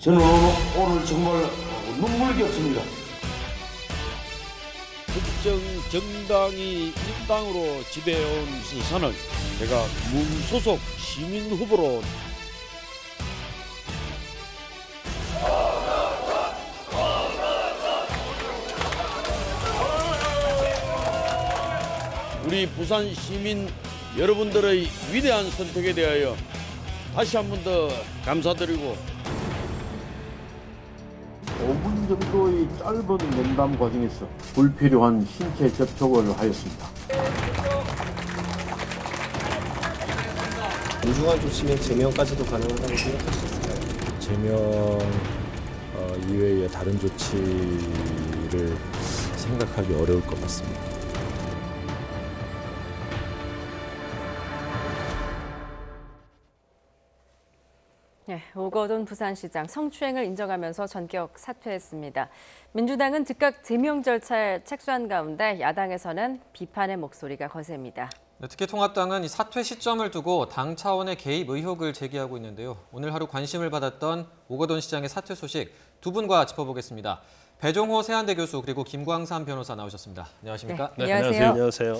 저는 오늘 정말 눈물겹습니다. 특정 정당이 일당으로 지배해온 선을 제가 무소속 시민 후보로 우리 부산 시민 여러분들의 위대한 선택에 대하여 다시 한 번 더 감사드리고 5분 정도의 짧은 면담 과정에서 불필요한 신체 접촉을 하였습니다. 무중한 조치면 제명까지도 가능하다고 생각할 수 있을까요? 제명 이외의 다른 조치를 생각하기 어려울 것 같습니다. 네, 오거돈 부산시장 성추행을 인정하면서 전격 사퇴했습니다. 민주당은 즉각 제명 절차에 착수한 가운데 야당에서는 비판의 목소리가 거셉니다. 네, 특히 통합당은 이 사퇴 시점을 두고 당 차원의 개입 의혹을 제기하고 있는데요. 오늘 하루 관심을 받았던 오거돈 시장의 사퇴 소식 두 분과 짚어보겠습니다. 배종호 세한대 교수 그리고 김광삼 변호사 나오셨습니다. 안녕하십니까? 네, 안녕하세요. 안녕하세요.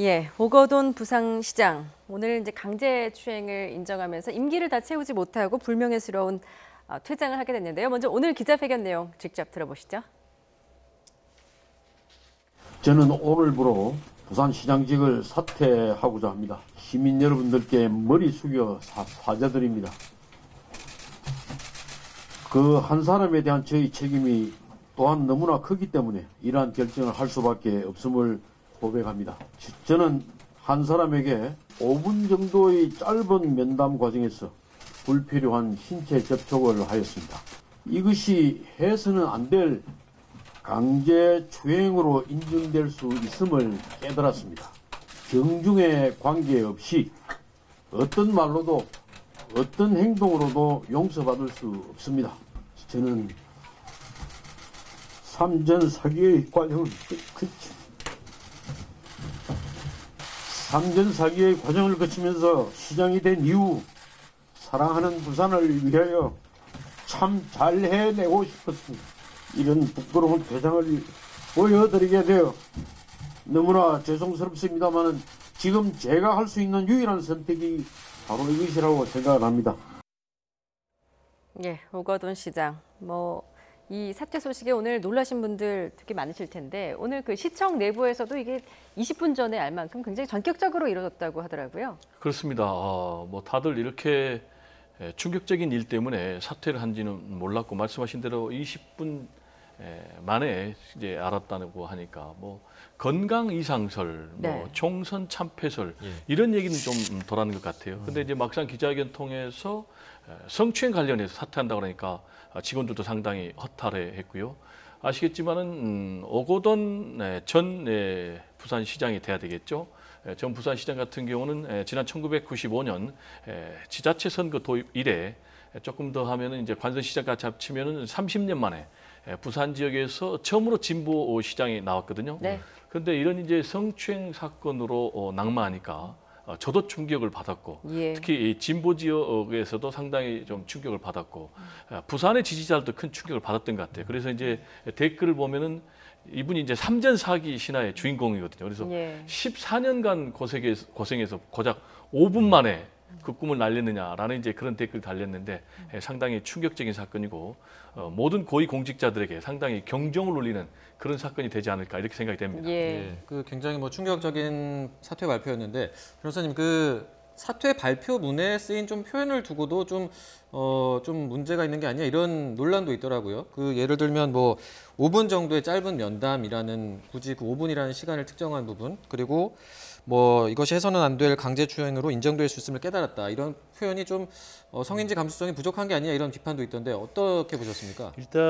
예, 오거돈 부산시장 오늘 이제 강제추행을 인정하면서 임기를 다 채우지 못하고 불명예스러운 퇴장을 하게 됐는데요. 먼저 오늘 기자회견 내용 직접 들어보시죠. 저는 오늘부로 부산시장직을 사퇴하고자 합니다. 시민 여러분들께 머리 숙여 사죄드립니다. 그 한 사람에 대한 저희 책임이 또한 너무나 크기 때문에 이러한 결정을 할 수밖에 없음을 고백합니다. 저는 한 사람에게 5분 정도의 짧은 면담 과정에서 불필요한 신체 접촉을 하였습니다. 이것이 해서는 안 될 강제 추행으로 인정될 수 있음을 깨달았습니다. 경중에 관계없이 어떤 말로도 어떤 행동으로도 용서받을 수 없습니다. 저는 삼전 사기의 과정을 삼전 사기의 과정을 거치면서 시장이 된 이후 사랑하는 부산을 위하여 참 잘 해내고 싶었습니다. 이런 부끄러운 퇴장을 보여드리게 되어 너무나 죄송스럽습니다만 지금 제가 할 수 있는 유일한 선택이 바로 이것이라고 생각을 합니다. 예, 오거돈 시장. 이 사퇴 소식에 오늘 놀라신 분들 되게 많으실 텐데 오늘 그 시청 내부에서도 이게 20분 전에 알 만큼 굉장히 전격적으로 이루어졌다고 하더라고요. 그렇습니다. 다들 이렇게 충격적인 일 때문에 사퇴를 한지는 몰랐고 말씀하신 대로 20분 만에 이제 알았다고 하니까 건강 이상설, 네. 총선 참패설 이런 얘기는 좀 덜한 것 같아요. 근데 이제 막상 기자회견 통해서 성추행 관련해서 사퇴한다고 그러니까 직원들도 상당히 허탈해했고요. 아시겠지만은 오거돈 전 부산시장이 돼야 되겠죠. 전 부산시장 같은 경우는 지난 1995년 지자체 선거 도입 이래 조금 더 하면은 이제 관선시장까지 합치면은 30년 만에 부산 지역에서 처음으로 진보 시장이 나왔거든요. 네. 그런데 이런 이제 성추행 사건으로 낙마하니까 저도 충격을 받았고 예. 특히 이 진보 지역에서도 상당히 좀 충격을 받았고 부산의 지지자들도 큰 충격을 받았던 것 같아요. 그래서 이제 댓글을 보면은 이분이 이제 삼전 사기 신화의 주인공이거든요. 그래서 예. 14년간 고생해서 고작 5분 만에 그 꿈을 날렸느냐라는 이제 그런 댓글 달렸는데 상당히 충격적인 사건이고 모든 고위 공직자들에게 상당히 경종을 울리는 그런 사건이 되지 않을까 이렇게 생각이 됩니다. 예. 그 굉장히 충격적인 사퇴 발표였는데 변호사님 그 사퇴 발표문에 쓰인 좀 표현을 두고도 좀 문제가 있는 게 아니냐 이런 논란도 있더라고요. 그 예를 들면 5분 정도의 짧은 면담이라는 굳이 그 5분이라는 시간을 특정한 부분 그리고 이것이 해서는 안 될 강제추행으로 인정될 수 있음을 깨달았다. 이런 표현이 좀 성인지 감수성이 부족한 게 아니냐 이런 비판도 있던데 어떻게 보셨습니까? 일단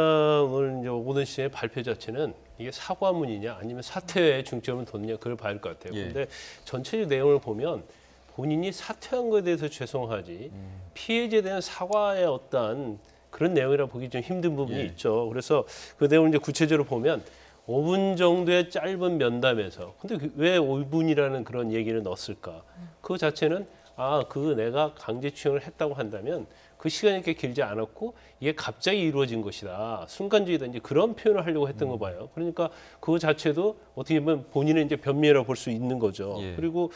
오늘 이제 오거돈 씨의 발표 자체는 이게 사과문이냐 아니면 사퇴에 중점을 뒀느냐 그걸 봐야 할 것 같아요. 그런데 전체적 내용을 보면 본인이 사퇴한 것에 대해서 죄송하지 피해자에 대한 사과의 어떤 그런 내용이라 보기 좀 힘든 부분이 있죠. 그래서 그 내용을 이제 구체적으로 보면 5분 정도의 짧은 면담에서 근데 왜 5분이라는 그런 얘기를 넣었을까? 그 자체는 내가 강제추행을 했다고 한다면 그 시간이 이렇게 길지 않았고 이게 갑자기 이루어진 것이다. 순간적이다. 이제 그런 표현을 하려고 했던 거 봐요. 그러니까 그 자체도 어떻게 보면 본인의 이제 변명이라고 볼 수 있는 거죠. 예. 그리고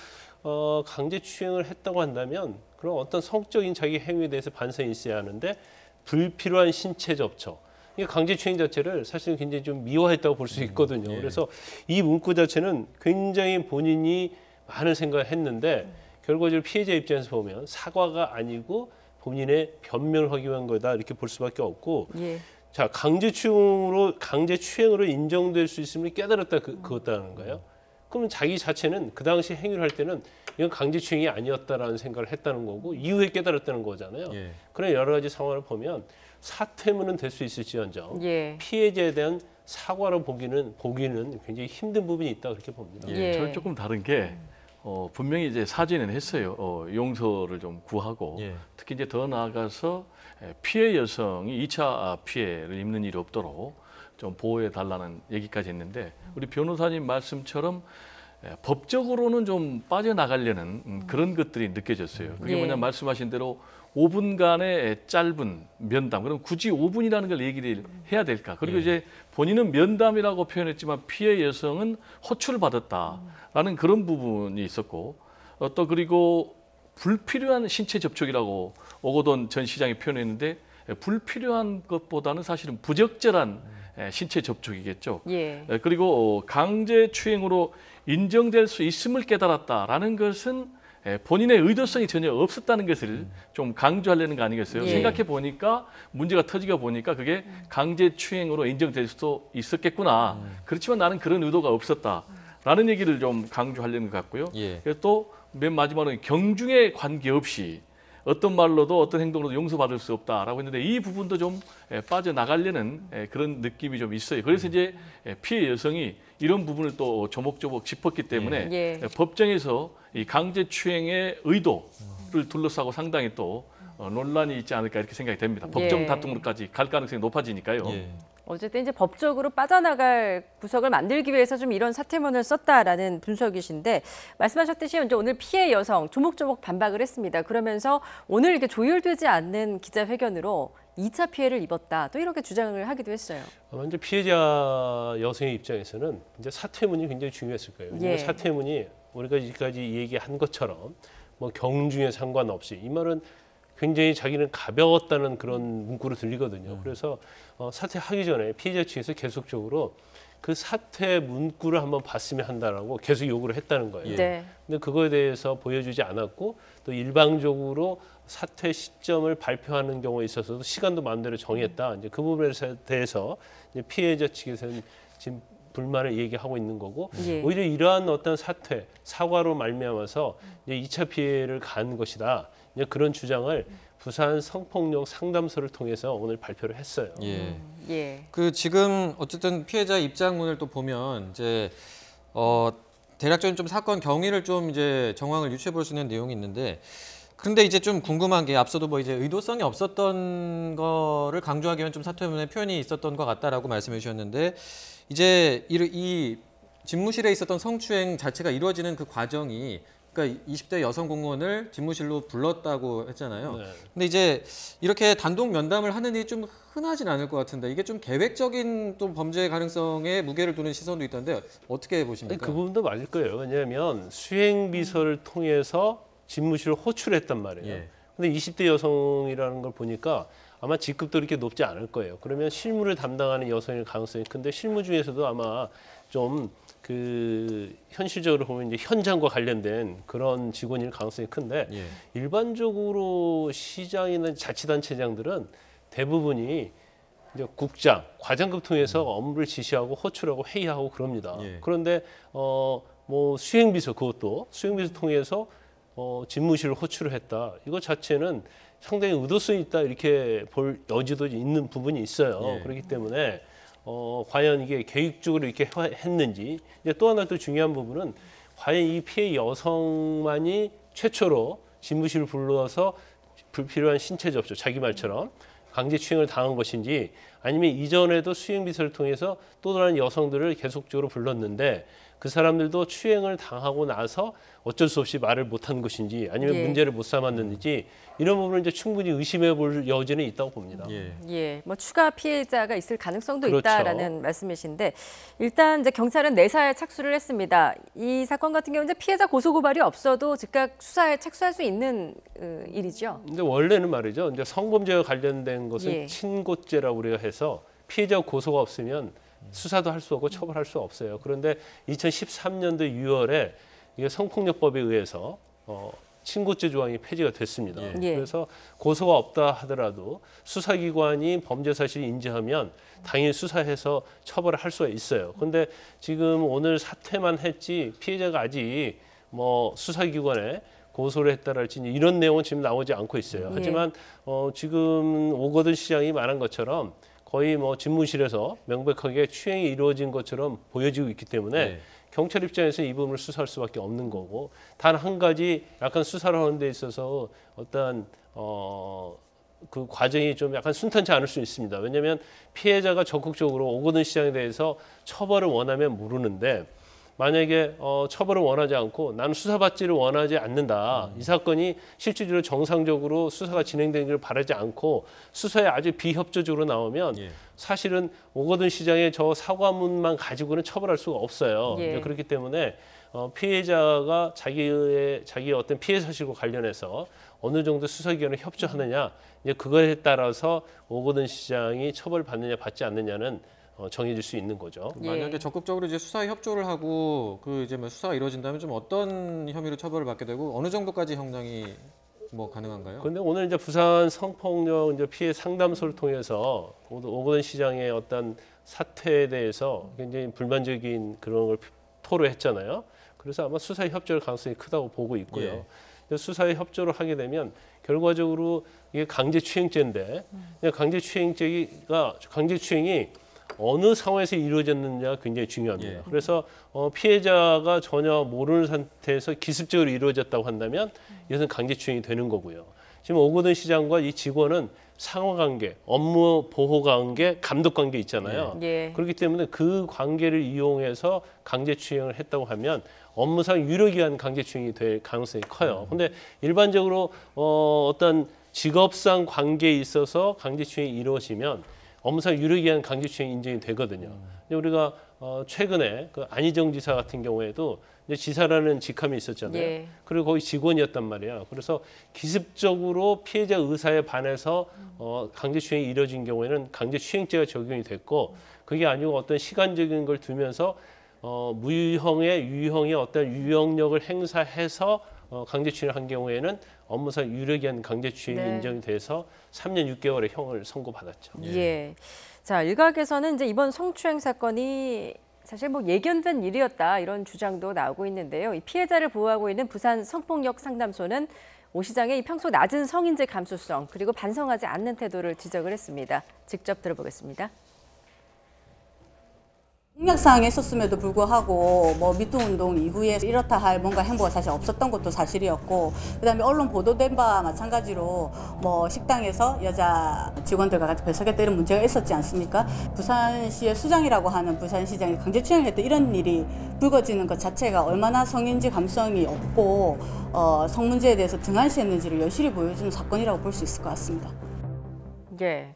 강제추행을 했다고 한다면 그런 어떤 성적인 자기 행위에 대해서 반성이 있어야 하는데 불필요한 신체 접촉. 이게 강제추행 자체를 사실은 굉장히 좀 미화했다고 볼 수 있거든요. 예. 그래서 이 문구 자체는 굉장히 본인이 많은 생각을 했는데 결과적으로 피해자 입장에서 보면 사과가 아니고 본인의 변명을 하기 위한 거다 이렇게 볼 수밖에 없고 예. 자 강제추행으로 인정될 수 있음을 깨달았다 그것다는 거예요. 그러면 자기 자체는 그 당시 행위를 할 때는 이건 강제추행이 아니었다라는 생각을 했다는 거고 이후에 깨달았다는 거잖아요. 예. 그런 여러 가지 상황을 보면 사퇴문은 될 수 있을지언정 예. 피해자에 대한 사과로 보기는 굉장히 힘든 부분이 있다 그렇게 봅니다. 예. 저는 조금 다른 게 분명히 이제 사죄는 했어요. 용서를 좀 구하고 예. 특히 이제 더 나아가서 피해 여성이 2차 피해를 입는 일이 없도록 좀 보호해 달라는 얘기까지 했는데 우리 변호사님 말씀처럼 법적으로는 좀 빠져나가려는 그런 것들이 느껴졌어요. 그게 예. 뭐냐 말씀하신 대로 5분간의 짧은 면담. 그럼 굳이 5분이라는 걸 얘기를 해야 될까? 그리고 이제 본인은 면담이라고 표현했지만 피해 여성은 호출을 받았다라는 그런 부분이 있었고 또 그리고 불필요한 신체 접촉이라고 오거돈 전 시장이 표현했는데 불필요한 것보다는 사실은 부적절한 신체 접촉이겠죠. 예. 그리고 강제추행으로 인정될 수 있음을 깨달았다라는 것은 본인의 의도성이 전혀 없었다는 것을 좀 강조하려는 거 아니겠어요? 예. 생각해 보니까 문제가 터지가 보니까 그게 강제추행으로 인정될 수도 있었겠구나. 그렇지만 나는 그런 의도가 없었다라는 얘기를 좀 강조하려는 것 같고요. 예. 그래서 또 맨 마지막으로 경중에 관계없이 어떤 말로도 어떤 행동으로도 용서받을 수 없다라고 했는데 이 부분도 좀 빠져나가려는 그런 느낌이 좀 있어요. 그래서 이제 피해 여성이 이런 부분을 또 조목조목 짚었기 때문에 예. 법정에서 이 강제추행의 의도를 둘러싸고 상당히 또 논란이 있지 않을까 이렇게 생각이 됩니다. 법정 예. 다툼으로까지 갈 가능성이 높아지니까요. 예. 어쨌든 이제 법적으로 빠져나갈 구석을 만들기 위해서 좀 이런 사퇴문을 썼다라는 분석이신데 말씀하셨듯이 이제 오늘 피해 여성 조목조목 반박을 했습니다. 그러면서 오늘 이렇게 조율되지 않는 기자회견으로 2차 피해를 입었다. 또 이렇게 주장을 하기도 했어요. 먼저 피해자 여성의 입장에서는 이제 사퇴문이 굉장히 중요했을 거예요. 왜냐하면 예. 사퇴문이 우리가 지금까지 얘기한 것처럼 뭐 경중에 상관없이 이 말은 굉장히 자기는 가벼웠다는 그런 문구로 들리거든요. 그래서 사퇴하기 전에 피해자 측에서 계속적으로 그 사퇴 문구를 한번 봤으면 한다라고 계속 요구를 했다는 거예요. 네. 근데 그거에 대해서 보여주지 않았고 또 일방적으로 사퇴 시점을 발표하는 경우에 있어서도 시간도 마음대로 정했다. 이제 그 부분에 대해서 이제 피해자 측에서는 지금 불만을 얘기하고 있는 거고 예. 오히려 이러한 어떤 사과로 말미암아서 이제 2차 피해를 가한 것이다. 이제 그런 주장을 부산 성폭력 상담소를 통해서 오늘 발표를 했어요. 예. 예. 그 지금 어쨌든 피해자 입장문을 또 보면 이제 대략적인 좀 사건 경위를 좀 이제 정황을 유추해 볼 수 있는 내용이 있는데 그런데 이제 좀 궁금한 게 앞서도 뭐 이제 의도성이 없었던 거를 강조하기 위한 좀 사퇴문의 표현이 있었던 것 같다라고 말씀해 주셨는데 이제 이 집무실에 있었던 성추행 자체가 이루어지는 그 과정이 그러니까 20대 여성 공무원을 집무실로 불렀다고 했잖아요. 네. 근데 이제 이렇게 단독 면담을 하는 일이 좀 흔하진 않을 것 같은데 이게 좀 계획적인 또 범죄 가능성에 무게를 두는 시선도 있던데 어떻게 보십니까? 그 부분도 맞을 거예요. 왜냐하면 수행비서를 통해서 집무실을 호출했단 말이에요. 예. 근데 20대 여성이라는 걸 보니까 아마 직급도 이렇게 높지 않을 거예요. 그러면 실무를 담당하는 여성일 가능성이 큰데 실무 중에서도 아마 좀 그 현실적으로 보면 이제 현장과 관련된 그런 직원일 가능성이 큰데 예. 일반적으로 시장이나 자치단체장들은 대부분이 이제 국장, 과장급 통해서 업무를 지시하고 호출하고 회의하고 그럽니다. 예. 그런데 뭐 수행비서 그것도 수행비서 통해서 집무실을 호출을 했다. 이거 자체는 상당히 의도성이 있다 이렇게 볼 여지도 있는 부분이 있어요. 예. 그렇기 때문에 과연 이게 계획적으로 이렇게 했는지 이제 또 하나 또 중요한 부분은 과연 이 피해 여성만이 최초로 집무실을 불러서 불필요한 신체 접촉 자기 말처럼 강제추행을 당한 것인지 아니면 이전에도 수행비서를 통해서 또 다른 여성들을 계속적으로 불렀는데 그 사람들도 추행을 당하고 나서 어쩔 수 없이 말을 못한 것인지 아니면 예. 문제를 못 삼았는지 이런 부분을 이제 충분히 의심해 볼 여지는 있다고 봅니다. 예, 뭐 추가 피해자가 있을 가능성도 그렇죠. 있다라는 말씀이신데 일단 이제 경찰은 내사에 착수를 했습니다. 이 사건 같은 경우는 이제 피해자 고소 고발이 없어도 즉각 수사에 착수할 수 있는 일이죠. 근데 원래는 말이죠. 이제 성범죄와 관련된 것은 예. 친고죄라고 우리가 해서 피해자 고소가 없으면 수사도 할 수 없고 처벌할 수 없어요. 그런데 2013년도 6월에 이게 성폭력법에 의해서 친고죄 조항이 폐지가 됐습니다. 예. 그래서 고소가 없다 하더라도 수사기관이 범죄 사실을 인지하면 당연히 수사해서 처벌을 할 수가 있어요. 그런데 지금 오늘 사퇴만 했지 피해자가 아직 뭐 수사기관에 고소를 했다랄지 이런 내용은 지금 나오지 않고 있어요. 하지만 지금 오거돈 시장이 말한 것처럼 거의 뭐 집무실에서 명백하게 추행이 이루어진 것처럼 보여지고 있기 때문에 경찰 입장에서 이 부분을 수사할 수밖에 없는 거고 단 한 가지 약간 수사를 하는 데 있어서 어떤 그 과정이 좀 약간 순탄치 않을 수 있습니다. 왜냐하면 피해자가 적극적으로 오거돈 시장에 대해서 처벌을 원하면 모르는데 만약에 처벌을 원하지 않고 나는 수사받지를 원하지 않는다. 이 사건이 실질적으로 정상적으로 수사가 진행되기를 바라지 않고 수사에 아주 비협조적으로 나오면 사실은 오거돈 시장의 저 사과문만 가지고는 처벌할 수가 없어요. 그렇기 때문에 피해자가 자기의 어떤 피해 사실과 관련해서 어느 정도 수사기관에 협조하느냐 이제 그거에 따라서 오거돈 시장이 처벌받느냐 받지 않느냐는 정해질 수 있는 거죠. 만약에 적극적으로 이제 수사에 협조를 하고 그 이제 뭐 수사가 이루어진다면 좀 어떤 혐의로 처벌을 받게 되고 어느 정도까지 형량이 뭐 가능한가요? 그런데 오늘 이제 부산 성폭력 이제 피해 상담소를 통해서 오거돈 시장의 어떤 사태에 대해서 굉장히 불만적인 그런 걸 토로했잖아요. 그래서 아마 수사에 협조할 가능성이 크다고 보고 있고요. 수사에 협조를 하게 되면 결과적으로 이게 강제추행죄인데 강제추행이 어느 상황에서 이루어졌느냐가 굉장히 중요합니다. 그래서 피해자가 전혀 모르는 상태에서 기습적으로 이루어졌다고 한다면 이것은 강제추행이 되는 거고요. 지금 오거돈 시장과 이 직원은 상호관계, 업무 보호관계, 감독관계 있잖아요. 그렇기 때문에 그 관계를 이용해서 강제추행을 했다고 하면 업무상 유료기한 강제추행이 될 가능성이 커요. 그런데 일반적으로 어떤 직업상 관계에 있어서 강제추행이 이루어지면 업무상 유료기한 강제추행이 인정이 되거든요. 근데 우리가 최근에 그 안희정 지사 같은 경우에도 이제 지사라는 직함이 있었잖아요. 그리고 거기 직원이었단 말이에요. 그래서 기습적으로 피해자 의사에 반해서 강제추행이 이루어진 경우에는 강제추행죄가 적용이 됐고 그게 아니고 어떤 시간적인 걸 두면서 무유형의 유형의 어떤 유형력을 행사해서 강제추행을 한 경우에는 업무상 유료기한 강제추행이 인정이 돼서 3년 6개월의 형을 선고받았죠. 자, 일각에서는 이제 이번 성추행 사건이 사실 뭐 예견된 일이었다 이런 주장도 나오고 있는데요. 이 피해자를 보호하고 있는 부산 성폭력 상담소는 오 시장의 이 평소 낮은 성인지 감수성 그리고 반성하지 않는 태도를 지적을 했습니다. 직접 들어보겠습니다. 공약사항에 있었음에도 불구하고 뭐 미투 운동 이후에 이렇다 할 뭔가 행보가 사실 없었던 것도 사실이었고 그다음에 언론 보도된 바와 마찬가지로 뭐 식당에서 여자 직원들과 같이 배석했다 이런 문제가 있었지 않습니까? 부산시의 수장이라고 하는 부산시장이 강제추행했던 이런 일이 불거지는 것 자체가 얼마나 성인지 감성이 없고 성문제에 대해서 등한시했는지를 여실히 보여주는 사건이라고 볼 수 있을 것 같습니다.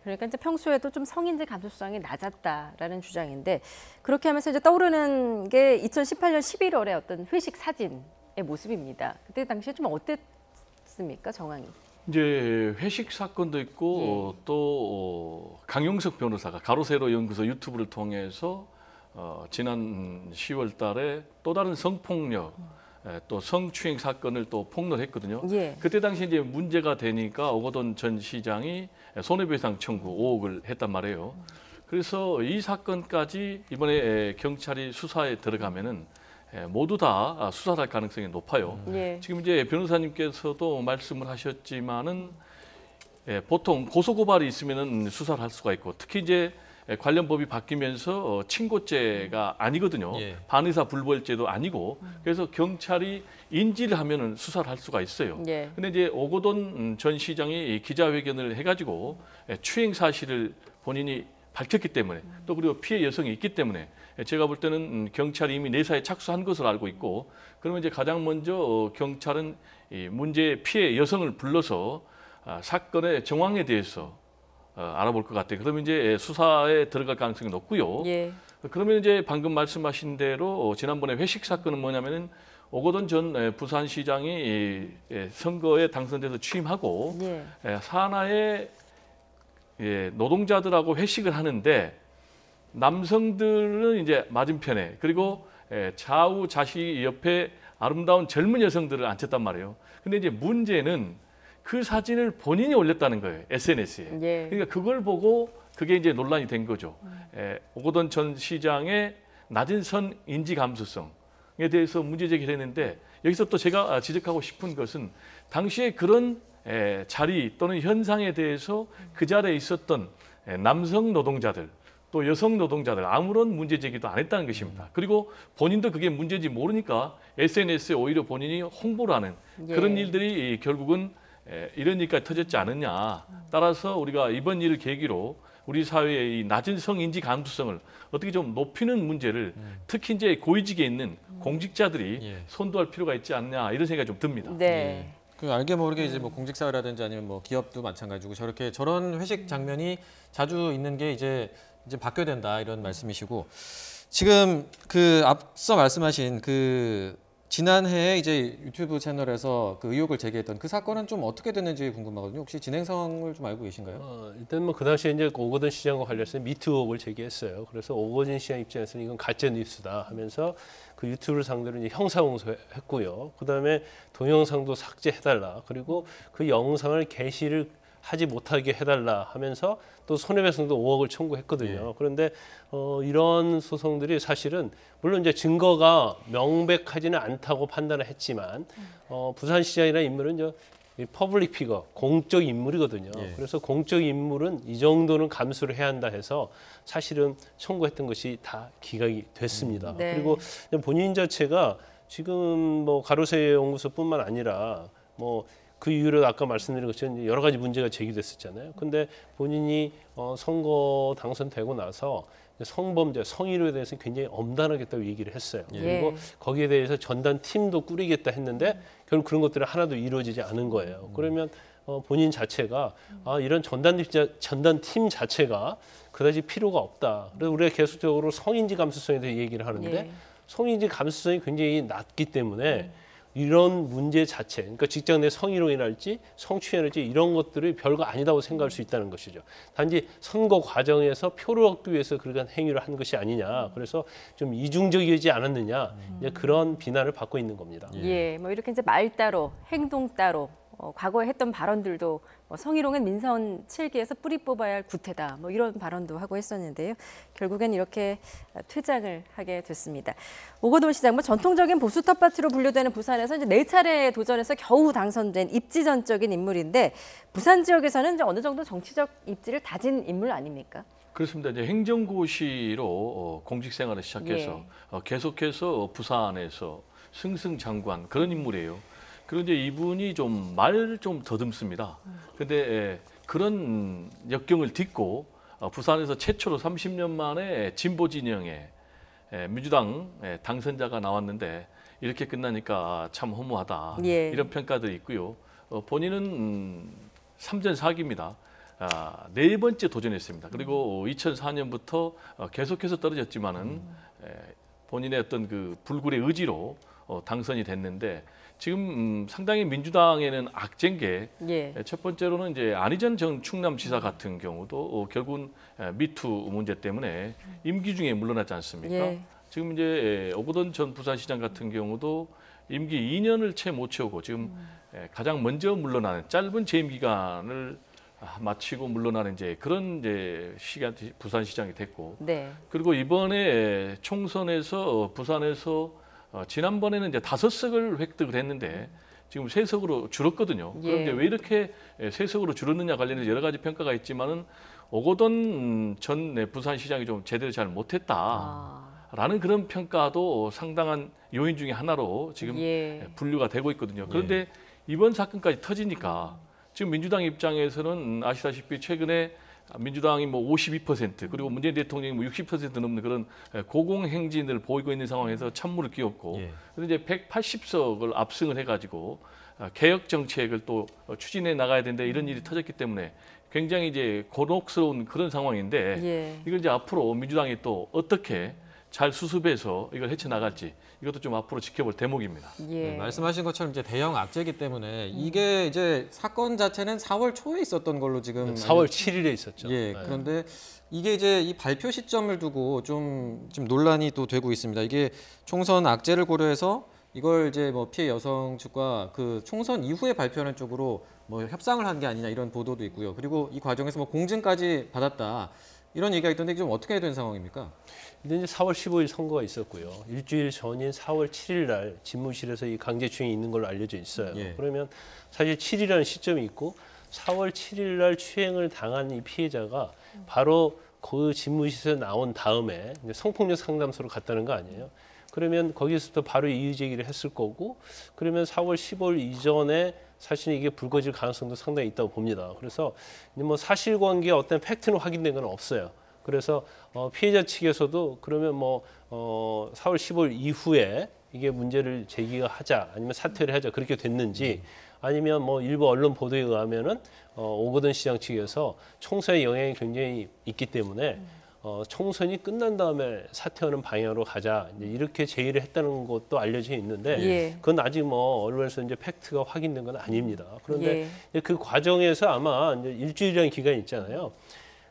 그러니까 이제 평소에도 좀 성인지 감수성이 낮았다라는 주장인데 그렇게 하면서 이제 떠오르는 게 2018년 11월에 어떤 회식 사진의 모습입니다. 그때 당시에 좀 어땠습니까, 정황이? 이제 회식 사건도 있고 또 강용석 변호사가 가로세로 연구소 유튜브를 통해서 지난 10월달에 또 다른 성폭력 또 성추행 사건을 또 폭로했거든요. 그때 당시 이제 문제가 되니까 오거돈 전 시장이 손해배상 청구 5억을 했단 말이에요. 그래서 이 사건까지 이번에 경찰이 수사에 들어가면은 모두 다 수사할 가능성이 높아요. 지금 이제 변호사님께서도 말씀을 하셨지만은 보통 고소고발이 있으면은 수사를 할 수가 있고 특히 이제 관련 법이 바뀌면서 친고죄가 아니거든요. 반의사 불벌죄도 아니고 그래서 경찰이 인지를 하면은 수사를 할 수가 있어요. 근데 이제 오거돈 전 시장이 기자회견을 해가지고 추행 사실을 본인이 밝혔기 때문에 또 그리고 피해 여성이 있기 때문에 제가 볼 때는 경찰이 이미 내사에 착수한 것으로 알고 있고 그러면 이제 가장 먼저 경찰은 이 문제 피해 여성을 불러서 사건의 정황에 대해서 알아볼 것 같아요. 그러면 이제 수사에 들어갈 가능성이 높고요. 예. 그러면 이제 방금 말씀하신 대로 지난번에 회식 사건은 뭐냐면은 오거돈 전 부산시장이 선거에 당선돼서 취임하고 산하의 노동자들하고 회식을 하는데 남성들은 이제 맞은편에 그리고 좌우 자식 옆에 아름다운 젊은 여성들을 앉혔단 말이에요. 근데 이제 문제는 그 사진을 본인이 올렸다는 거예요. SNS에. 그러니까 그걸 보고 그게 이제 논란이 된 거죠. 오거돈 전 시장의 낮은 선 인지 감수성에 대해서 문제 제기를 했는데 여기서 또 제가 지적하고 싶은 것은 당시에 그런 자리 또는 현상에 대해서 그 자리에 있었던 남성 노동자들 또 여성 노동자들 아무런 문제 제기도 안 했다는 것입니다. 그리고 본인도 그게 문제인지 모르니까 SNS에 오히려 본인이 홍보를 하는 그런 일들이 결국은 이런 일까지 터졌지 않느냐. 따라서 우리가 이번 일을 계기로 우리 사회의 이 낮은 성인지 감수성을 어떻게 좀 높이는 문제를 특히 이제 고위직에 있는 공직자들이 선도할 필요가 있지 않냐 이런 생각이 좀 듭니다. 네. 그 알게 모르게 이제 뭐 공직사회라든지 아니면 뭐 기업도 마찬가지고 저런 회식 장면이 자주 있는 게 이제 바뀌어야 된다 이런 말씀이시고 지금 그 앞서 말씀하신 그 지난해에 이제 유튜브 채널에서 그 의혹을 제기했던 그 사건은 좀 어떻게 됐는지 궁금하거든요. 혹시 진행 상황을 좀 알고 계신가요? 일단 뭐 그 당시에 이제 오거돈 시장과 관련해서 미투 의혹을 제기했어요. 그래서 오거돈 시장 입장에서는 이건 가짜 뉴스다 하면서 그 유튜브를 상대로 이제 형사공소했고요. 그다음에 동영상도 삭제해달라. 그리고 그 영상을 게시를 하지 못하게 해달라 하면서 또 손해배상도 5억을 청구했거든요. 그런데 이런 소송들이 사실은 물론 이제 증거가 명백하지는 않다고 판단을 했지만 부산시장이라는 인물은 이제 퍼블릭 피거, 공적 인물이거든요. 그래서 공적 인물은 이 정도는 감수를 해야 한다 해서 사실은 청구했던 것이 다 기각이 됐습니다. 그리고 본인 자체가 지금 뭐 가로세 연구소뿐만 아니라 뭐 그 이후로 아까 말씀드린 것처럼 여러 가지 문제가 제기됐었잖아요. 근데 본인이 선거 당선되고 나서 성범죄, 성희롱에 대해서 굉장히 엄단하겠다고 얘기를 했어요. 그리고 거기에 대해서 전담 팀도 꾸리겠다 했는데 결국 그런 것들이 하나도 이루어지지 않은 거예요. 그러면 본인 자체가 이런 전담 팀 자체가 그다지 필요가 없다. 그래서 우리가 계속적으로 성인지 감수성에 대해 얘기를 하는데 성인지 감수성이 굉장히 낮기 때문에 이런 문제 자체, 그러니까 직장 내 성희롱이랄지 성추행이랄지 이런 것들이 별거 아니다고 생각할 수 있다는 것이죠. 단지 선거 과정에서 표를 얻기 위해서 그런 행위를 한 것이 아니냐. 그래서 좀 이중적이지 않았느냐. 이제 그런 비난을 받고 있는 겁니다. 뭐 이렇게 이제 말 따로, 행동 따로. 과거에 했던 발언들도 성희롱은 민선 7기에서 뿌리 뽑아야 할 구태다. 뭐 이런 발언도 하고 했었는데요. 결국엔 이렇게 퇴장을 하게 됐습니다. 오거돈 시장, 뭐 전통적인 보수 텃밭으로 분류되는 부산에서 이제 4차례 도전해서 겨우 당선된 입지전적인 인물인데 부산 지역에서는 이제 어느 정도 정치적 입지를 다진 인물 아닙니까? 그렇습니다. 이제 행정고시로 공직 생활을 시작해서 계속해서 부산에서 승승장구한 그런 인물이에요. 그런데 이분이 좀 말 좀 더듬습니다. 근데 그런 역경을 딛고 부산에서 최초로 30년 만에 진보 진영의 민주당 당선자가 나왔는데 이렇게 끝나니까 참 허무하다. 이런 평가들이 있고요. 본인은 3전 4기입니다. 4번째 도전했습니다. 그리고 2004년부터 계속해서 떨어졌지만은 본인의 어떤 그 불굴의 의지로 당선이 됐는데 지금 상당히 민주당에는 악재인 게 첫 번째로는 이제 안희정 전 충남지사 같은 경우도 결국은 미투 문제 때문에 임기 중에 물러났지 않습니까? 지금 이제 오거돈 전 부산시장 같은 경우도 임기 2년을 채 못 채우고 지금 가장 먼저 물러나는 짧은 재임 기간을 마치고 물러나는 이제 그런 이제 시간 부산시장이 됐고 그리고 이번에 총선에서 부산에서 지난번에는 이제 5석을 획득을 했는데 지금 3석으로 줄었거든요. 그런데 왜 이렇게 3석으로 줄었느냐 관련해서 여러 가지 평가가 있지만은 오거돈 전 부산시장이 좀 제대로 잘 못했다라는 그런 평가도 상당한 요인 중에 하나로 지금 분류가 되고 있거든요. 그런데 이번 사건까지 터지니까 지금 민주당 입장에서는 아시다시피 최근에 민주당이 뭐 52% 그리고 문재인 대통령이 뭐 60% 넘는 그런 고공행진을 보이고 있는 상황에서 찬물을 끼얹고 그래서 이제 180석을 압승을 해가지고 개혁 정책을 또 추진해 나가야 된다 이런 일이 터졌기 때문에 굉장히 이제 곤혹스러운 그런 상황인데 이걸 이제 앞으로 민주당이 또 어떻게 잘 수습해서 이걸 헤쳐나갈지 이것도 좀 앞으로 지켜볼 대목입니다. 네, 말씀하신 것처럼 이제 대형 악재이기 때문에 이게 이제 사건 자체는 4월 초에 있었던 걸로 지금 4월 7일에 있었죠. 그런데 이게 이제 이 발표 시점을 두고 좀 지금 논란이 또 되고 있습니다. 이게 총선 악재를 고려해서 이걸 이제 뭐 피해 여성 측과 그 총선 이후에 발표하는 쪽으로 뭐 협상을 한 게 아니냐 이런 보도도 있고요. 그리고 이 과정에서 뭐 공증까지 받았다. 이런 얘기가 있던데 좀 어떻게 된 상황입니까? 근데 이제 4월 15일 선거가 있었고요. 일주일 전인 4월 7일 날 집무실에서 이 강제추행이 있는 걸로 알려져 있어요. 그러면 사실 7일이라는 시점이 있고 4월 7일 날 추행을 당한 이 피해자가 바로 그 집무실에서 나온 다음에 이제 성폭력 상담소로 갔다는 거 아니에요. 그러면 거기서부터 바로 이의 제기를 했을 거고 그러면 4월 15일 이전에 사실 이게 불거질 가능성도 상당히 있다고 봅니다. 그래서 뭐 사실관계 어떤 팩트는 확인된 건 없어요. 그래서 피해자 측에서도 그러면 뭐 4월 15일 이후에 이게 문제를 제기하자 아니면 사퇴를 하자 그렇게 됐는지 아니면 뭐 일부 언론 보도에 의하면은 오거돈 시장 측에서 총선에 영향이 굉장히 있기 때문에 총선이 끝난 다음에 사퇴하는 방향으로 가자 이제 이렇게 제의를 했다는 것도 알려져 있는데 그건 아직 뭐 언론에서 이제 팩트가 확인된 건 아닙니다. 그런데 그 과정에서 아마 이제 일주일이라는 기간이 있잖아요.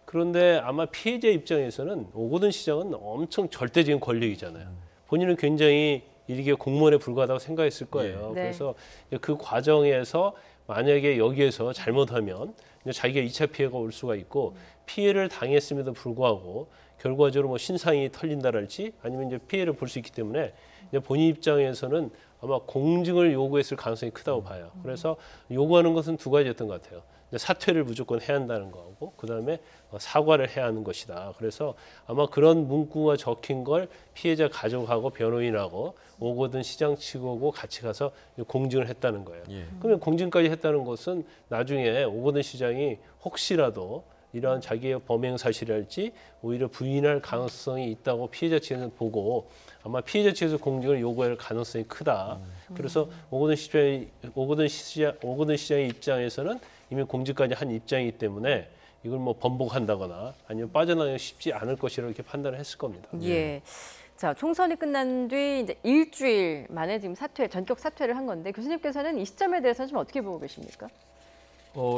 그런데 아마 피해자 입장에서는 오거돈 시장은 엄청 절대적인 권력이잖아요. 본인은 굉장히 이게 공무원에 불과하다고 생각했을 거예요. 그래서 그 과정에서 만약에 여기에서 잘못하면 자기가 2차 피해가 올 수가 있고 피해를 당했음에도 불구하고 결과적으로 뭐 신상이 털린다랄지 아니면 이제 피해를 볼 수 있기 때문에 이제 본인 입장에서는 아마 공증을 요구했을 가능성이 크다고 봐요. 그래서 요구하는 것은 두 가지였던 것 같아요. 사퇴를 무조건 해야 한다는 거고 그다음에 사과를 해야 하는 것이다. 그래서 아마 그런 문구가 적힌 걸 피해자 가족하고 변호인하고 오거돈 시장 측하고 같이 가서 공증을 했다는 거예요. 그러면 공증까지 했다는 것은 나중에 오거돈 시장이 혹시라도 이러한 자기의 범행 사실이랄지 오히려 부인할 가능성이 있다고 피해자 측에서 보고 아마 피해자 측에서 공증을 요구할 가능성이 크다. 그래서 오거돈 시장의 입장에서는 이미 공증까지 한 입장이기 때문에 이걸 뭐 번복한다거나 아니면 빠져나가기 쉽지 않을 것이라고 이렇게 판단을 했을 겁니다. 자, 총선이 끝난 뒤 이제 일주일 만에 지금 전격 사퇴를 한 건데 교수님께서는 이 시점에 대해서는 좀 어떻게 보고 계십니까?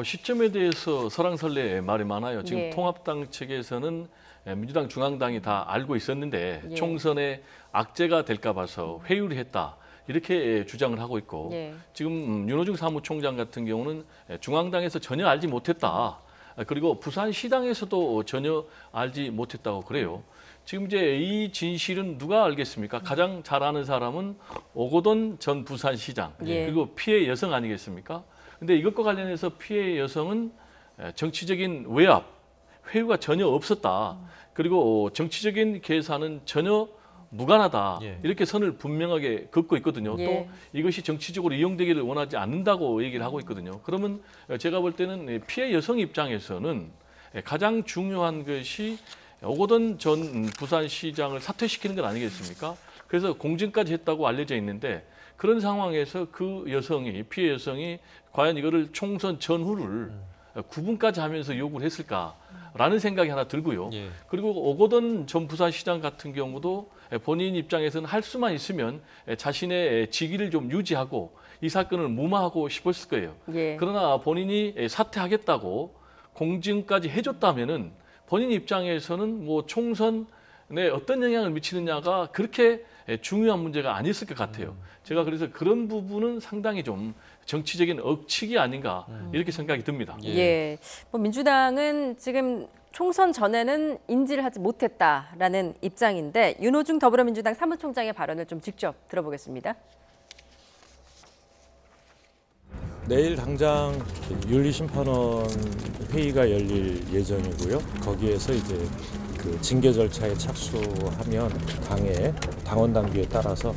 시점에 대해서 설왕설래 말이 많아요. 지금 통합당 측에서는 민주당 중앙당이 다 알고 있었는데 총선에 악재가 될까 봐서 회유를 했다. 이렇게 주장을 하고 있고 지금 윤호중 사무총장 같은 경우는 중앙당에서 전혀 알지 못했다. 그리고 부산시당에서도 전혀 알지 못했다고 그래요. 지금 이제 이 진실은 누가 알겠습니까? 가장 잘 아는 사람은 오거돈 전 부산시장 그리고 피해 여성 아니겠습니까? 근데 이것과 관련해서 피해 여성은 정치적인 외압, 회유가 전혀 없었다. 그리고 정치적인 계산은 전혀 무관하다. 이렇게 선을 분명하게 긋고 있거든요. 또 이것이 정치적으로 이용되기를 원하지 않는다고 얘기를 하고 있거든요. 그러면 제가 볼 때는 피해 여성 입장에서는 가장 중요한 것이 오거돈 전 부산시장을 사퇴시키는 건 아니겠습니까? 그래서 공증까지 했다고 알려져 있는데 그런 상황에서 그 여성이 피해 여성이 과연 이거를 총선 전후를 구분까지 하면서 요구를 했을까라는 생각이 하나 들고요. 그리고 오거돈 전 부산시장 같은 경우도 본인 입장에서는 할 수만 있으면 자신의 직위를 좀 유지하고 이 사건을 무마하고 싶었을 거예요. 그러나 본인이 사퇴하겠다고 공증까지 해줬다면은 본인 입장에서는 뭐 총선에 어떤 영향을 미치느냐가 그렇게 중요한 문제가 아니었을 것 같아요. 제가 그래서 그런 부분은 상당히 좀 정치적인 억측이 아닌가 이렇게 생각이 듭니다. 뭐 민주당은 지금 총선 전에는 인지를 하지 못했다라는 입장인데 윤호중 더불어민주당 사무총장의 발언을 좀 직접 들어보겠습니다. 내일 당장 윤리심판원 회의가 열릴 예정이고요. 거기에서 이제 그 징계 절차에 착수하면 당원 당규에 따라서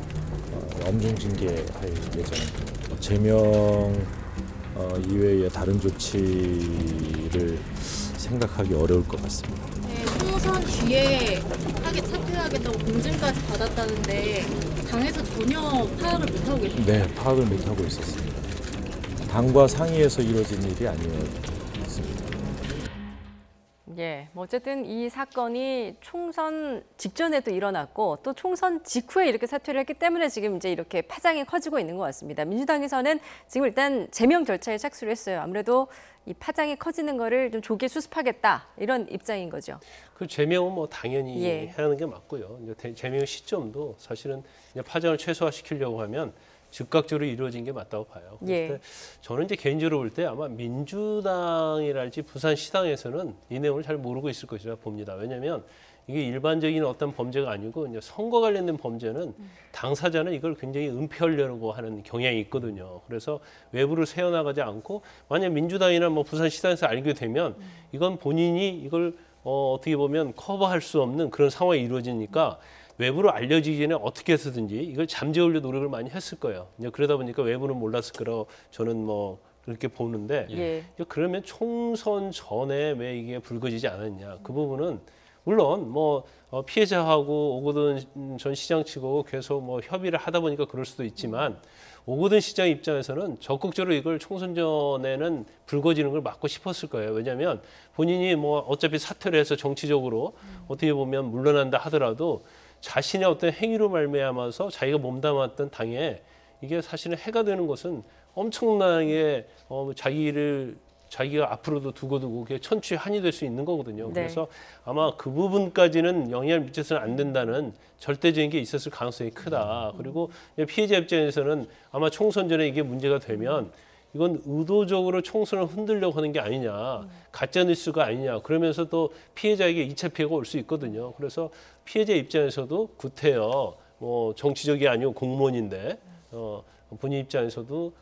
엄중 징계할 예정입니다. 제명 이외의 다른 조치를 생각하기 어려울 것 같습니다. 네, 총선 뒤에 사퇴하겠다고 공증까지 받았다는데 당에서 전혀 파악을 못하고 계십니까? 네, 파악을 못하고 있었습니다. 당과 상의해서 이루어진 일이 아니었습니다. 예, 뭐 어쨌든 이 사건이 총선 직전에도 일어났고 또 총선 직후에 이렇게 사퇴를 했기 때문에 지금 이제 이렇게 파장이 커지고 있는 것 같습니다. 민주당에서는 지금 일단 제명 절차에 착수를 했어요. 아무래도 이 파장이 커지는 거를 좀 조기에 수습하겠다 이런 입장인 거죠. 그 제명은 뭐 당연히 예. 해야 하는 게 맞고요. 이제 제명 시점도 사실은 이제 파장을 최소화시키려고 하면 즉각적으로 이루어진 게 맞다고 봐요. 예. 그런데 저는 이제 개인적으로 볼 때 아마 민주당이랄지 부산시당에서는 이 내용을 잘 모르고 있을 것이라 봅니다. 왜냐하면 이게 일반적인 어떤 범죄가 아니고 이제 선거 관련된 범죄는 당사자는 이걸 굉장히 은폐하려고 하는 경향이 있거든요. 그래서 외부를 새어나가지 않고 만약 민주당이나 뭐 부산시당에서 알게 되면 이건 본인이 이걸 어떻게 보면 커버할 수 없는 그런 상황이 이루어지니까 외부로 알려지기 전에 어떻게 해서든지 이걸 잠재우려 노력을 많이 했을 거예요. 이제 그러다 보니까 외부는 몰랐을 거라고 저는 뭐 그렇게 보는데 예. 이제 그러면 총선 전에 왜 이게 불거지지 않았냐. 그 부분은 물론 뭐 피해자하고 오거돈 전 시장 측하고 계속 뭐 협의를 하다 보니까 그럴 수도 있지만 오거돈 시장 입장에서는 적극적으로 이걸 총선 전에는 불거지는 걸 막고 싶었을 거예요. 왜냐하면 본인이 뭐 어차피 사퇴를 해서 정치적으로 어떻게 보면 물러난다 하더라도 자신의 어떤 행위로 말미암아서 자기가 몸담았던 당에 이게 사실은 해가 되는 것은 엄청나게 자기가 앞으로도 두고두고 그게 천추의 한이 될 수 있는 거거든요. 네. 그래서 아마 그 부분까지는 영향을 미쳐서는 안 된다는 절대적인 게 있었을 가능성이 크다. 그리고 피해자 입장에서는 아마 총선 전에 이게 문제가 되면 이건 의도적으로 총선을 흔들려고 하는 게 아니냐, 가짜 뉴스가 아니냐, 그러면서 또 피해자에게 2차 피해가 올 수 있거든요. 그래서 피해자 입장에서도 구태여 뭐 정치적이 아니고 공무원인데 본인 입장에서도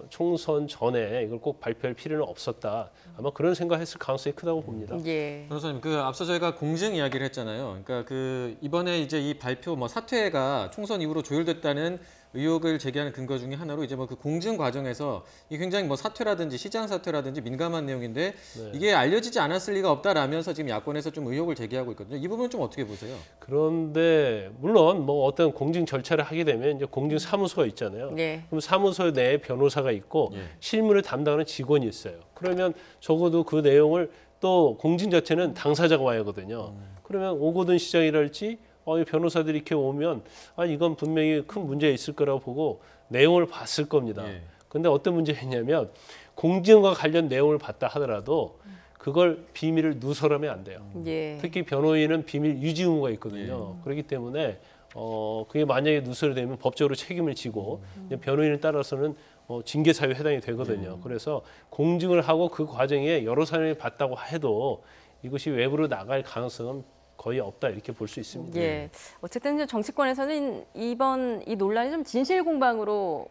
총선 전에 이걸 꼭 발표할 필요는 없었다. 아마 그런 생각했을 가능성이 크다고 봅니다. 예. 변호사님, 그 앞서 저희가 공증 이야기를 했잖아요. 그러니까 그 이번에 이제 이 발표 뭐 사퇴가 총선 이후로 조율됐다는 의혹을 제기하는 근거 중에 하나로 이제 뭐 그 공증 과정에서 이 굉장히 뭐 사퇴라든지 시장 사퇴라든지 민감한 내용인데 이게 알려지지 않았을 리가 없다라면서 지금 야권에서 좀 의혹을 제기하고 있거든요. 이 부분은 좀 어떻게 보세요? 그런데 물론 뭐 어떤 공증 절차를 하게 되면 이제 공증 사무소가 있잖아요. 네. 그럼 사무소 내에 변호사가 있고 실무를 담당하는 직원이 있어요. 그러면 적어도 그 내용을 또 공증 자체는 당사자가 와야 하거든요. 그러면 오거돈 시장이랄지 이 변호사들이 이렇게 오면 이건 분명히 큰 문제가 있을 거라고 보고 내용을 봤을 겁니다. 근데 어떤 문제가 있냐면 공증과 관련 내용을 봤다 하더라도 그걸 비밀을 누설하면 안 돼요. 예. 특히 변호인은 비밀 유지 의무가 있거든요. 그렇기 때문에 그게 만약에 누설이 되면 법적으로 책임을 지고 변호인에 따라서는 징계 사유에 해당이 되거든요. 그래서 공증을 하고 그 과정에 여러 사람이 봤다고 해도 이것이 외부로 나갈 가능성은 거의 없다 이렇게 볼 수 있습니다. 예. 어쨌든 이제 정치권에서는 이번 이 논란이 좀 진실 공방으로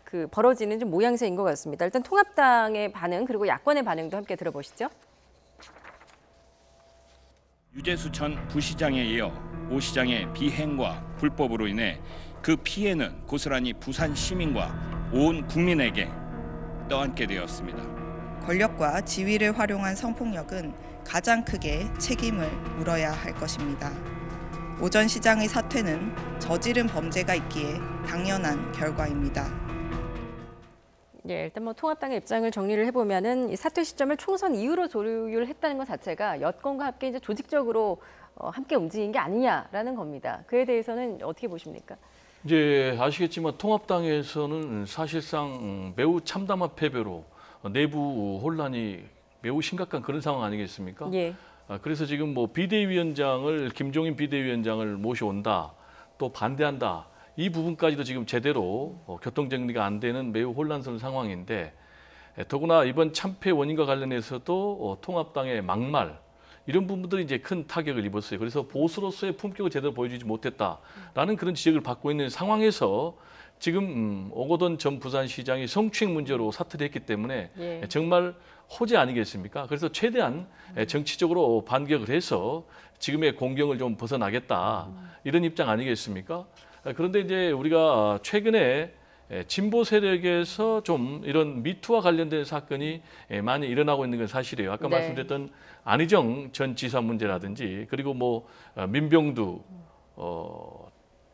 그 벌어지는 좀 모양새인 것 같습니다. 일단 통합당의 반응 그리고 야권의 반응도 함께 들어보시죠. 유재수 전 부시장에 이어 오 시장의 비행과 불법으로 인해 그 피해는 고스란히 부산 시민과 온 국민에게 떠안게 되었습니다. 권력과 지위를 활용한 성폭력은 가장 크게 책임을 물어야 할 것입니다. 오 전 시장의 사퇴는 저지른 범죄가 있기에 당연한 결과입니다. 예, 일단 뭐 통합당의 입장을 정리를 해보면은 이 사퇴 시점을 총선 이후로 조율했다는 것 자체가 여권과 함께 이제 조직적으로 함께 움직인 게 아니냐라는 겁니다. 그에 대해서는 어떻게 보십니까? 이제 아시겠지만 통합당에서는 사실상 매우 참담한 패배로 내부 혼란이 매우 심각한 그런 상황 아니겠습니까? 예. 그래서 지금 뭐 비대위원장을 김종인 비대위원장을 모셔온다, 또 반대한다. 이 부분까지도 지금 제대로 교통정리가 안 되는 매우 혼란스러운 상황인데 더구나 이번 참패 원인과 관련해서도 통합당의 막말 이런 부분들이 이제 큰 타격을 입었어요. 그래서 보수로서의 품격을 제대로 보여주지 못했다라는 그런 지적을 받고 있는 상황에서 지금 오거돈 전 부산시장이 성추행 문제로 사퇴를 했기 때문에 정말 호재 아니겠습니까? 그래서 최대한 정치적으로 반격을 해서 지금의 공경을 좀 벗어나겠다 이런 입장 아니겠습니까? 그런데 이제 우리가 최근에 진보 세력에서 좀 이런 미투와 관련된 사건이 많이 일어나고 있는 건 사실이에요. 아까 네. 말씀드렸던 안희정 전 지사 문제라든지 그리고 뭐 민병두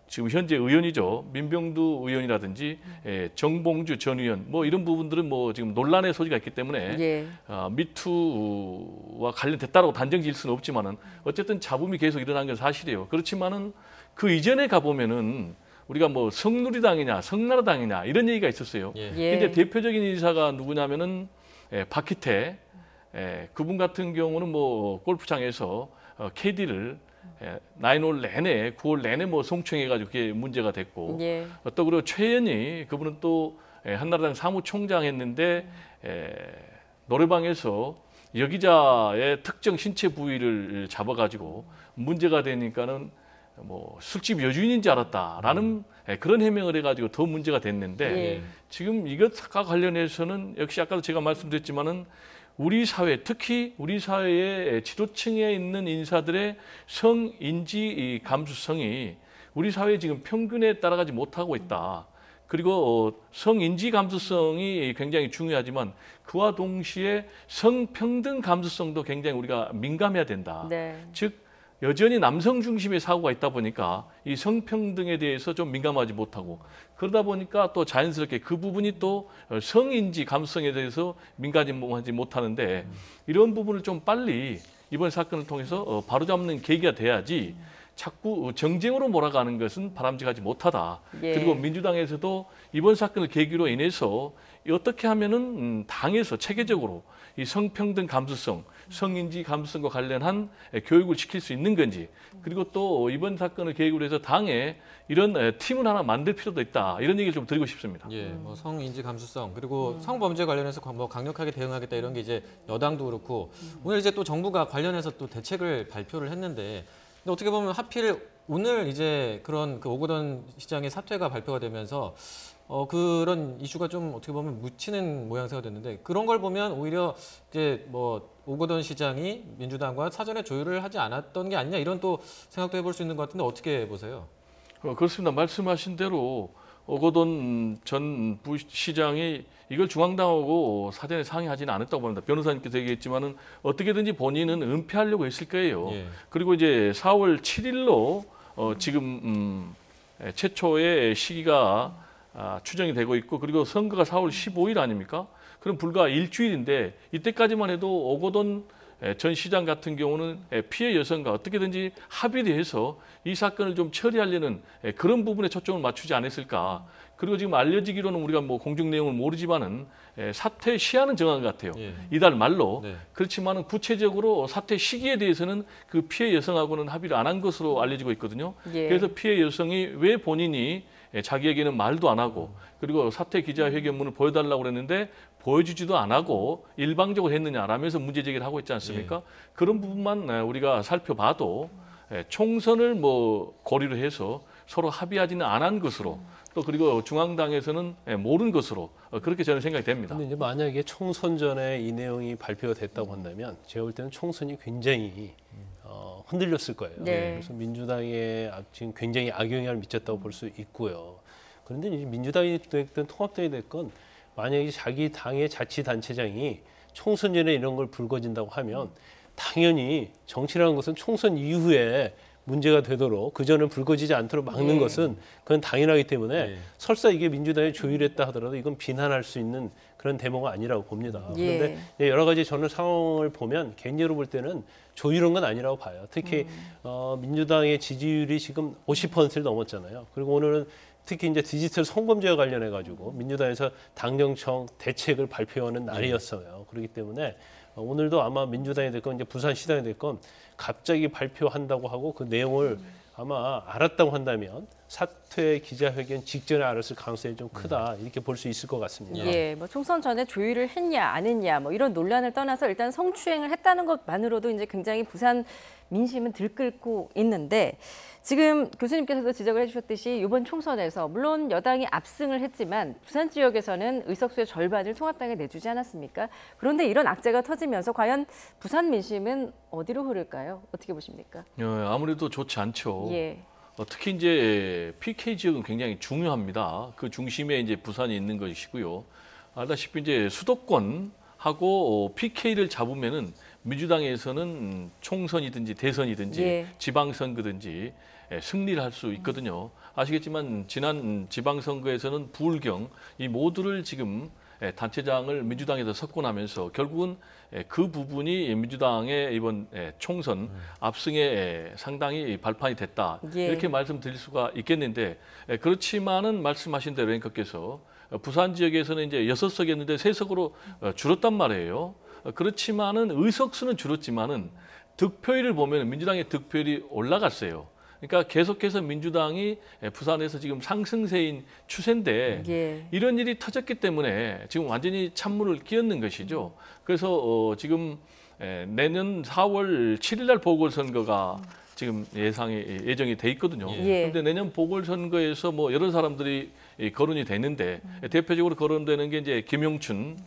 지금 현재 의원이죠. 민병두 의원이라든지 정봉주 전 의원 뭐 이런 부분들은 뭐 지금 논란의 소지가 있기 때문에 예. 미투와 관련됐다라고 단정 지을 수는 없지만은 어쨌든 잡음이 계속 일어난 건 사실이에요. 그렇지만은 그 이전에 가보면은 우리가 뭐 성누리당이냐 성나라당이냐 이런 얘기가 있었어요. 근데 대표적인 인사가 누구냐면은 박희태 그분 같은 경우는 뭐 골프장에서 KD를 9월 내내 9월 내내 뭐 성추행해가지고 그게 문제가 됐고 또 그리고 최연희 그분은 또 한나라당 사무총장 했는데 노래방에서 여기자의 특정 신체 부위를 잡아가지고 문제가 되니까는 뭐 술집 여주인인 줄 알았다라는 그런 해명을 해가지고 더 문제가 됐는데 지금 이것과 관련해서는 역시 아까도 제가 말씀드렸지만은 우리 사회 특히 우리 사회의 지도층에 있는 인사들의 성인지 감수성이 우리 사회 지금 평균에 따라가지 못하고 있다. 그리고 성인지 감수성이 굉장히 중요하지만 그와 동시에 성평등 감수성도 굉장히 우리가 민감해야 된다. 즉 여전히 남성 중심의 사고가 있다 보니까 이 성평등에 대해서 좀 민감하지 못하고 그러다 보니까 또 자연스럽게 그 부분이 또 성인지 감수성에 대해서 민감하지 못하는데 이런 부분을 좀 빨리 이번 사건을 통해서 바로잡는 계기가 돼야지 자꾸 정쟁으로 몰아가는 것은 바람직하지 못하다. 그리고 민주당에서도 이번 사건을 계기로 인해서 어떻게 하면은 당에서 체계적으로 이 성평등 감수성, 성인지 감수성과 관련한 교육을 시킬 수 있는 건지 그리고 또 이번 사건을 계기로 해서 당에 이런 팀을 하나 만들 필요도 있다. 이런 얘기를 좀 드리고 싶습니다. 뭐 성인지 감수성 그리고 성범죄 관련해서 뭐 강력하게 대응하겠다 이런 게 이제 여당도 그렇고 오늘 이제 또 정부가 관련해서 또 대책을 발표를 했는데 근데 어떻게 보면 하필 오늘 이제 그런 그 오거돈 시장의 사퇴가 발표가 되면서 그런 이슈가 좀 어떻게 보면 묻히는 모양새가 됐는데 그런 걸 보면 오히려 이제 뭐 오거돈 시장이 민주당과 사전에 조율을 하지 않았던 게 아니냐 이런 또 생각도 해볼 수 있는 것 같은데 어떻게 보세요? 그렇습니다. 말씀하신 대로 오거돈 전 부시장이 이걸 중앙당하고 사전에 상의하지는 않았다고 봅니다. 변호사님께서 얘기했지만은 어떻게든지 본인은 은폐하려고 했을 거예요. 그리고 이제 4월 7일로 지금 최초의 시기가 추정이 되고 있고 그리고 선거가 4월 15일 아닙니까? 그럼 불과 일주일인데 이때까지만 해도 오거돈 전 시장 같은 경우는 피해 여성과 어떻게든지 합의를 해서 이 사건을 좀 처리하려는 그런 부분에 초점을 맞추지 않았을까. 그리고 지금 알려지기로는 우리가 뭐 공중 내용을 모르지만은 사퇴 시한은 정한 것 같아요. 이달 말로. 그렇지만은 구체적으로 사퇴 시기에 대해서는 그 피해 여성하고는 합의를 안 한 것으로 알려지고 있거든요. 그래서 피해 여성이 왜 본인이 자기에게는 말도 안 하고 그리고 사퇴 기자회견문을 보여달라고 그랬는데 보여주지도 안 하고 일방적으로 했느냐라면서 문제 제기를 하고 있지 않습니까? 그런 부분만 우리가 살펴봐도 총선을 뭐 고리로 해서 서로 합의하지는 않은 것으로 또 그리고 중앙당에서는 모르는 것으로 그렇게 저는 생각이 됩니다. 근데 이제 만약에 총선 전에 이 내용이 발표가 됐다고 한다면 제가 볼 때는 총선이 굉장히 흔들렸을 거예요. 그래서 민주당에 지금 굉장히 악영향을 미쳤다고 볼 수 있고요. 그런데 이제 민주당이 됐든 통합당이 됐건 만약에 자기 당의 자치단체장이 총선 전에 이런 걸 불거진다고 하면 당연히 정치라는 것은 총선 이후에 문제가 되도록 그전에 불거지지 않도록 막는 것은 그건 당연하기 때문에 설사 이게 민주당이 조율했다 하더라도 이건 비난할 수 있는 그런 대목은 아니라고 봅니다. 그런데 여러 가지 저는 상황을 보면 개인적으로 볼 때는 조율한 건 아니라고 봐요. 특히 민주당의 지지율이 지금 50%를 넘었잖아요. 그리고 오늘은 특히 이제 디지털 성범죄와 관련해 가지고 민주당에서 당정청 대책을 발표하는 날이었어요. 그렇기 때문에 오늘도 아마 민주당이 됐건 이제 부산시당이 됐건 갑자기 발표한다고 하고 그 내용을 아마 알았다고 한다면 사퇴 기자회견 직전에 알았을 가능성이 좀 크다 이렇게 볼 수 있을 것 같습니다. 뭐 총선 전에 조율을 했냐 안 했냐 뭐 이런 논란을 떠나서 일단 성추행을 했다는 것만으로도 이제 굉장히 부산 민심은 들끓고 있는데 지금 교수님께서도 지적을 해주셨듯이 이번 총선에서 물론 여당이 압승을 했지만 부산 지역에서는 의석수의 절반을 통합당에 내주지 않았습니까? 그런데 이런 악재가 터지면서 과연 부산 민심은 어디로 흐를까요? 어떻게 보십니까? 아무래도 좋지 않죠. 특히 이제 PK 지역은 굉장히 중요합니다. 그 중심에 이제 부산이 있는 것이고요. 알다시피 이제 수도권하고 PK를 잡으면은 민주당에서는 총선이든지 대선이든지 예. 지방선거든지 승리를 할 수 있거든요. 아시겠지만 지난 지방선거에서는 부울경 이 모두를 지금 단체장을 민주당에서 석권하면서 결국은 그 부분이 민주당의 이번 총선 압승에 상당히 발판이 됐다. 예. 이렇게 말씀드릴 수가 있겠는데 그렇지만은 말씀하신 대로 앵커께서 부산 지역에서는 이제 6석이었는데 3석으로 줄었단 말이에요. 그렇지만은 의석수는 줄었지만은 득표율을 보면 민주당의 득표율이 올라갔어요. 그러니까 계속해서 민주당이 부산에서 지금 상승세인 추세인데 예. 이런 일이 터졌기 때문에 지금 완전히 찬물을 끼얹는 것이죠. 그래서 지금 내년 4월 7일 날 보궐선거가 지금 예정이 돼 있거든요. 예. 그런데 내년 보궐선거에서 뭐 여러 사람들이 거론이 되는데 대표적으로 거론되는 게 이제 김용춘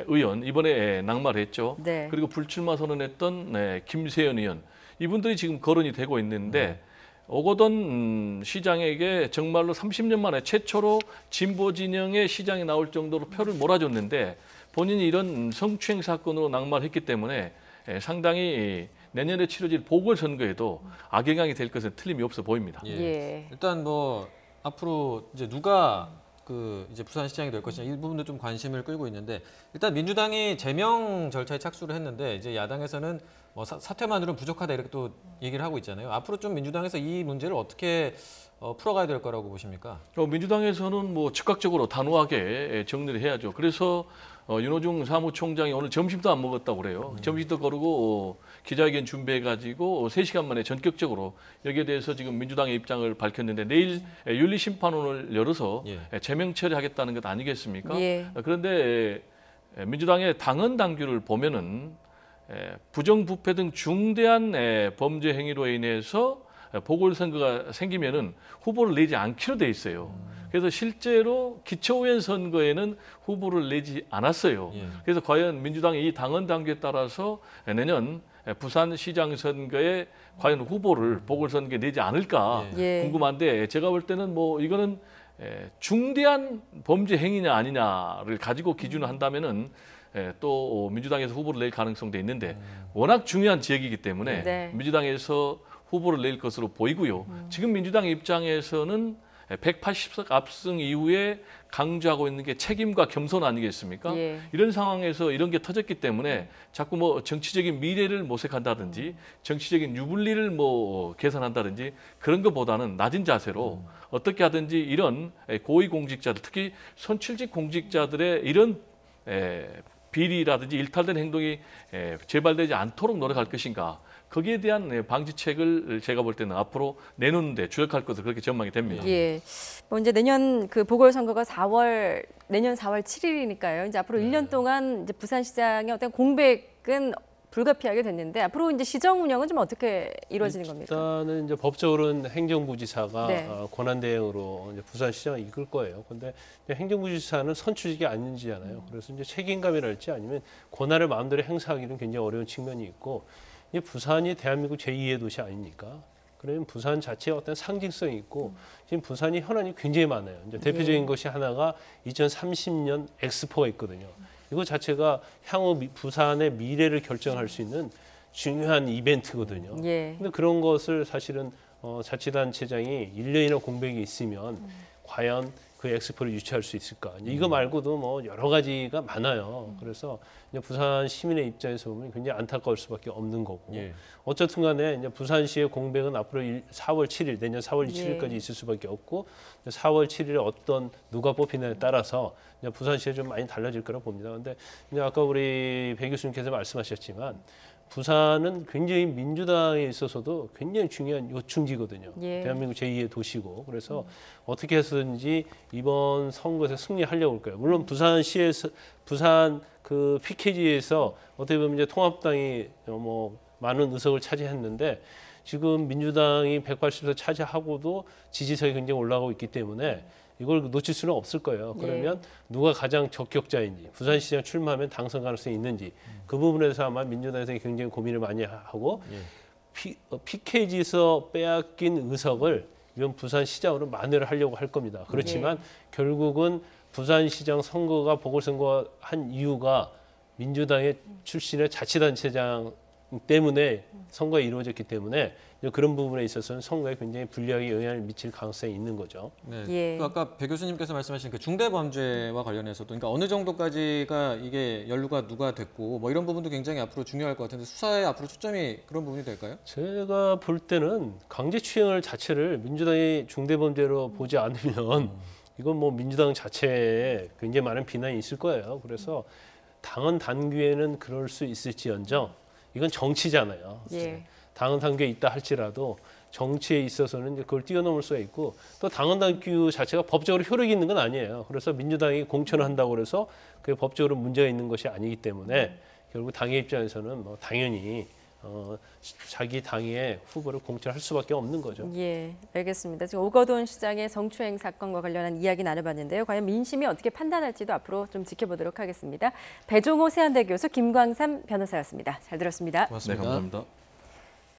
의원 이번에 낙마했죠. 네. 그리고 불출마 선언했던 김세연 의원 이분들이 지금 거론이 되고 있는데 오거돈 시장에게 정말로 30년 만에 최초로 진보 진영의 시장이 나올 정도로 표를 몰아줬는데 본인이 이런 성추행 사건으로 낙마를 했기 때문에 상당히 내년에 치러질 보궐선거에도 악영향이 될 것은 틀림이 없어 보입니다. 예. 예. 일단 뭐 앞으로 이제 누가 이제 부산시장이 될 것이냐 이 부분도 좀 관심을 끌고 있는데 일단 민주당이 제명 절차에 착수를 했는데 이제 야당에서는 뭐 사퇴만으로는 부족하다 이렇게 또 얘기를 하고 있잖아요. 앞으로 좀 민주당에서 이 문제를 어떻게 풀어가야 될 거라고 보십니까? 민주당에서는 뭐 즉각적으로 단호하게 정리를 해야죠. 그래서 윤호중 사무총장이 오늘 점심도 안 먹었다고 그래요. 점심도 거르고 기자회견 준비해가지고 3시간 만에 전격적으로 여기에 대해서 지금 민주당의 입장을 밝혔는데 내일 윤리심판원을 열어서 제명 처리하겠다는 것 아니겠습니까? 예. 그런데 민주당의 당헌 당규를 보면은 부정부패 등 중대한 범죄 행위로 인해서 보궐선거가 생기면은 후보를 내지 않기로 돼 있어요. 그래서 실제로 기초의원 선거에는 후보를 내지 않았어요. 그래서 과연 민주당이 이 당헌 당규에 따라서 내년 부산시장 선거에 과연 후보를 보궐선거에 내지 않을까 궁금한데 제가 볼 때는 뭐 이거는 중대한 범죄 행위냐 아니냐를 가지고 기준을 한다면은 또 민주당에서 후보를 낼 가능성도 있는데 워낙 중요한 지역이기 때문에 민주당에서 후보를 낼 것으로 보이고요. 지금 민주당 입장에서는 180석 압승 이후에 강조하고 있는 게 책임과 겸손 아니겠습니까? 이런 상황에서 이런 게 터졌기 때문에 자꾸 뭐 정치적인 미래를 모색한다든지 정치적인 유불리를 뭐 계산한다든지 그런 것보다는 낮은 자세로 어떻게 하든지 이런 고위공직자들 특히 선출직 공직자들의 이런 비리라든지 일탈된 행동이 재발되지 않도록 노력할 것인가. 거기에 대한 방지책을 제가 볼 때는 앞으로 내놓는데 주력할 것으로 그렇게 전망이 됩니다. 예. 뭐 이제 내년 그 보궐선거가 내년 4월 7일이니까요. 이제 앞으로 1년 동안 이제 부산시장의 어떤 공백은 불가피하게 됐는데 앞으로 이제 시정 운영은 좀 어떻게 이루어지는 겁니까? 일단은 이제 법적으로는 행정부지사가 권한대행으로 이제 부산시장을 이끌 거예요. 근데 행정부지사는 선출직이 아닌지잖아요. 그래서 이제 책임감이랄지 아니면 권한을 마음대로 행사하기는 굉장히 어려운 측면이 있고. 이제 부산이 대한민국 제2의 도시 아닙니까? 그러면 부산 자체의 어떤 상징성이 있고 지금 부산이 현안이 굉장히 많아요. 이제 대표적인 것이 하나가 2030년 엑스포가 있거든요. 이거 자체가 향후 부산의 미래를 결정할 수 있는 중요한 이벤트거든요. 근데 그런 것을 사실은 자치단체장이 1년이나 공백이 있으면 과연 그 엑스포를 유치할 수 있을까? 이거 말고도 뭐 여러 가지가 많아요. 그래서 이제 부산 시민의 입장에서 보면 굉장히 안타까울 수밖에 없는 거고. 어쨌든 간에 이제 부산시의 공백은 앞으로 4월 7일, 내년 4월 7일까지 있을 수밖에 없고 4월 7일에 누가 뽑히냐에 따라서 이제 부산시에 좀 많이 달라질 거라고 봅니다. 그런데 이제 아까 우리 배 교수님께서 말씀하셨지만 부산은 굉장히 민주당에 있어서도 굉장히 중요한 요충지거든요. 대한민국 제2의 도시고 그래서 어떻게 해서든지 이번 선거에서 승리하려고 할 거예요. 물론 부산시에서 부산 그 PKG에서 어떻게 보면 이제 통합당이 뭐 많은 의석을 차지했는데 지금 민주당이 180석 차지하고도 지지석이 굉장히 올라가고 있기 때문에 이걸 놓칠 수는 없을 거예요. 그러면 누가 가장 적격자인지, 부산시장 출마하면 당선 가능성이 있는지 그 부분에서 아마 민주당에서 굉장히 고민을 많이 하고 PKG에서 빼앗긴 의석을 이번 부산시장으로 만회를 하려고 할 겁니다. 그렇지만 결국은 부산시장 선거가 보궐선거 한 이유가 민주당의 출신의 자치단체장 때문에 선거가 이루어졌기 때문에 그런 부분에 있어서는 선거에 굉장히 불리하게 영향을 미칠 가능성이 있는 거죠. 네. 예. 그 아까 배 교수님께서 말씀하신 그 중대범죄와 관련해서도 그러니까 어느 정도까지가 이게 연루가 누가 됐고 뭐 이런 부분도 굉장히 앞으로 중요할 것 같은데 수사에 앞으로 초점이 그런 부분이 될까요? 제가 볼 때는 강제추행을 자체를 민주당이 중대범죄로 보지 않으면 이건 뭐 민주당 자체에 굉장히 많은 비난이 있을 거예요. 그래서 당헌 당규에는 그럴 수 있을지언정 이건 정치잖아요. 예. 당헌 당규에 있다 할지라도 정치에 있어서는 이제 그걸 뛰어넘을 수가 있고 또 당헌 당규 자체가 법적으로 효력이 있는 건 아니에요. 그래서 민주당이 공천을 한다고 해서 그게 법적으로 문제가 있는 것이 아니기 때문에 결국 당의 입장에서는 뭐 당연히 자기 당의 후보를 공천할 수밖에 없는 거죠. 예, 알겠습니다. 지금 오거돈 시장의 성추행 사건과 관련한 이야기 나눠봤는데요. 과연 민심이 어떻게 판단할지도 앞으로 좀 지켜보도록 하겠습니다. 배종호 세한대 교수, 김광삼 변호사였습니다. 잘 들었습니다. 고맙습니다. 네, 감사합니다.